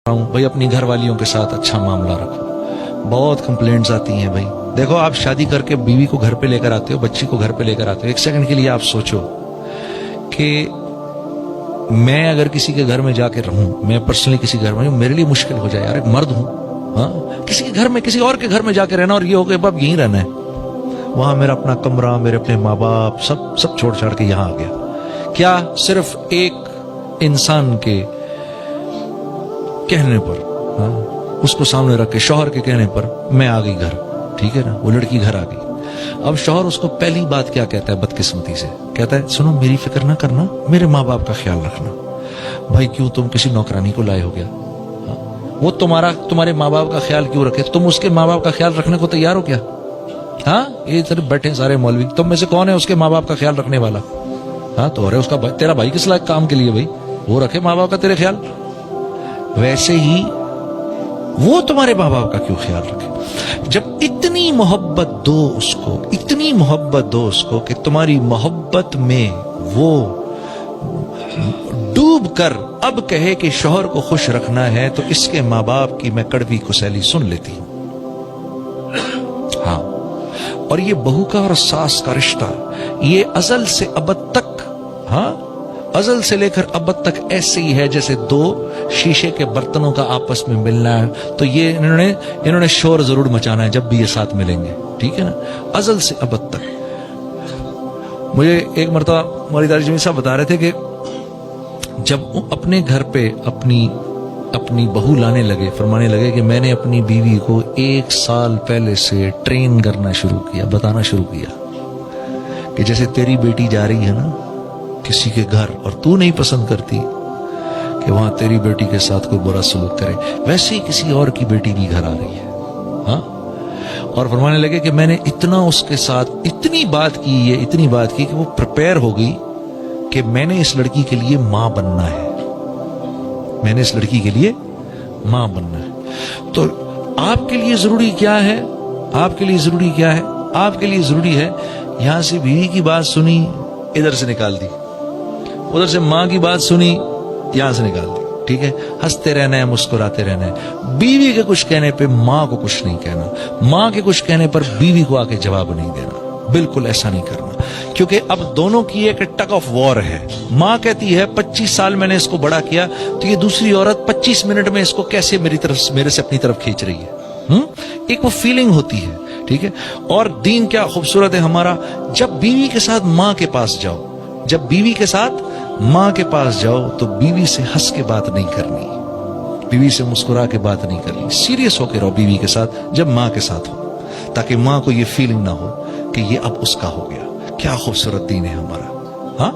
بھائی اپنی گھر والیوں کے ساتھ اچھا معاملہ رکھو. بہت کمپلینٹس آتی ہیں بھائی. دیکھو آپ شادی کر کے بیوی کو گھر پہ لے کر آتے ہو, بچی کو گھر پہ لے کر آتے ہو, ایک سیکنڈ کے لیے آپ سوچو کہ میں اگر کسی کے گھر میں جا کے رہوں, میں پرسنلی کسی گھر میں, میرے لیے مشکل ہو جائے یار, ایک مرد ہوں, ہاں, کسی کے گھر میں, کسی اور کے گھر میں جا کے رہنا, اور یہ ہو کہ اب یہیں رہنا ہے, وہاں میرا اپنا کمرہ, میرے اپنے ماں باپ, سب چھوڑ چھاڑ کے یہاں آ گیا. کیا صرف ایک انسان کے کہنے پر, ہاں, اس کو سامنے رکھ کے, شوہر کے کہنے پر میں آ گئی گھر, ٹھیک ہے نا, وہ لڑکی گھر آ گئی. اب شوہر اس کو پہلی بات کیا کہتا ہے بدقسمتی سے, کہتا ہے سنو میری فکر نہ کرنا, میرے ماں باپ کا خیال رکھنا. بھائی کیوں تم کسی نوکرانی کو لائے ہو گیا؟ وہ تمہارے ماں باپ کا خیال کیوں رکھے؟ تم اس کے ماں باپ کا خیال رکھنے کو تیار ہو کیا؟ ہاں, یہ صرف بیٹھے سارے مولوی, تم میں سے کون ہے اس کے ماں باپ کا خیال رکھنے والا؟ ہاں, تو اس کا تیرا بھائی کس لائق کام کے لیے بھائی, وہ رکھے ماں باپ کا تیرے خیال. ویسے ہی وہ تمہارے ماں باپ کا کیوں خیال رکھے؟ جب اتنی محبت دو اس کو, اتنی محبت دو اس کو کہ تمہاری محبت میں وہ ڈوب کر اب کہے کہ شوہر کو خوش رکھنا ہے, تو اس کے ماں باپ کی میں کڑوی کسیلی سن لیتی ہوں. ہاں, اور یہ بہو کا اور ساس کا رشتہ یہ ازل سے ابد تک, ہاں, ازل سے لے کر ابد تک ایسے ہی ہے جیسے دو شیشے کے برتنوں کا آپس میں ملنا ہے. تو یہ انہوں نے شور ضرور مچانا ہے جب بھی یہ ساتھ ملیں گے, ٹھیک ہے نا, ازل سے ابد تک. مجھے ایک مرتبہ مولانا دارِ جمیل صاحب بتا رہے تھے کہ جب اپنے گھر پہ اپنی بہو لانے لگے, فرمانے لگے کہ میں نے اپنی بیوی کو 1 سال پہلے سے ٹرین کرنا شروع کیا, بتانا شروع کیا کہ جیسے تیری بیٹی جا رہی ہے نا کسی کے گھر, اور تو نہیں پسند کرتی کہ وہاں تیری بیٹی کے ساتھ کوئی برا سلوک کرے, ویسے ہی کسی اور کی بیٹی بھی گھر آ رہی ہے. ہاں, اور فرمانے لگے کہ میں نے اتنا اس کے ساتھ اتنی بات کی کہ وہ پریپیئر ہو گئی کہ میں نے اس لڑکی کے لیے ماں بننا ہے, میں نے اس لڑکی کے لیے ماں بننا ہے. تو آپ کے لیے ضروری کیا ہے, آپ کے لیے ضروری کیا ہے, آپ کے لیے ضروری ہے یہاں سے بیوی کی بات سنی, ادھر سے نکال دی, ادھر سے ماں کی بات سنی, یہاں سے نکال دی, ٹھیک ہے, ہنستے رہنا ہے, مسکراتے رہنا ہے. بیوی کے کچھ کہنے پہ ماں کو کچھ نہیں کہنا, ماں کے کچھ کہنے پر بیوی کو آ کے جواب نہیں دینا, بالکل ایسا نہیں کرنا. کیونکہ اب دونوں کی ایک ٹگ آف وار ہے. ماں کہتی ہے 25 سال میں نے اس کو بڑا کیا, تو یہ دوسری عورت 25 منٹ میں اس کو کیسے میرے سے اپنی طرف کھینچ رہی ہے. ایک وہ فیلنگ ہوتی ہے, ٹھیک ہے. اور دین کیا خوبصورت ہے ہمارا, جب بیوی کے ساتھ ماں کے پاس جاؤ, جب بیوی کے ساتھ ماں کے پاس جاؤ تو بیوی سے ہنس کے بات نہیں کرنی, بیوی سے مسکرا کے بات نہیں کرنی, سیریس ہو کے رہو بیوی کے ساتھ جب ماں کے ساتھ ہو, تاکہ ماں کو یہ فیلنگ نہ ہو کہ یہ اب اس کا ہو گیا. کیا خوبصورت دین ہے ہمارا. ہاں,